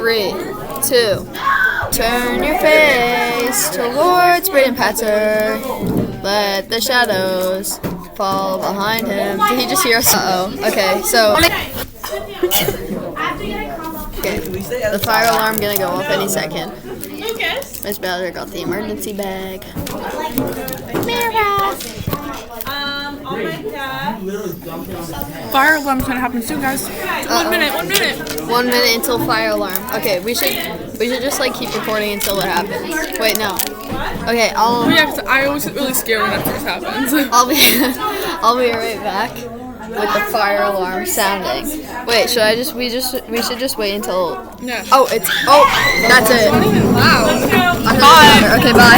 3, 2. Turn your face towards Braden Patzer. Let the shadows fall behind him. Did he just hear us? Uh-oh. Okay, so... Okay, the fire alarm gonna go off any second. Miss Bowser got the emergency bag. Mira! Fire alarm's gonna happen soon, guys. 1 minute, 1 minute. 1 minute until fire alarm. Okay, we should just like keep recording until it happens. Wait, no. Okay, Oh yeah, 'cause I always get really scared when that first happens. I'll be right back with the fire alarm sounding. Wait, we should just wait until Yeah. that's it. It's not even loud. Okay, bye.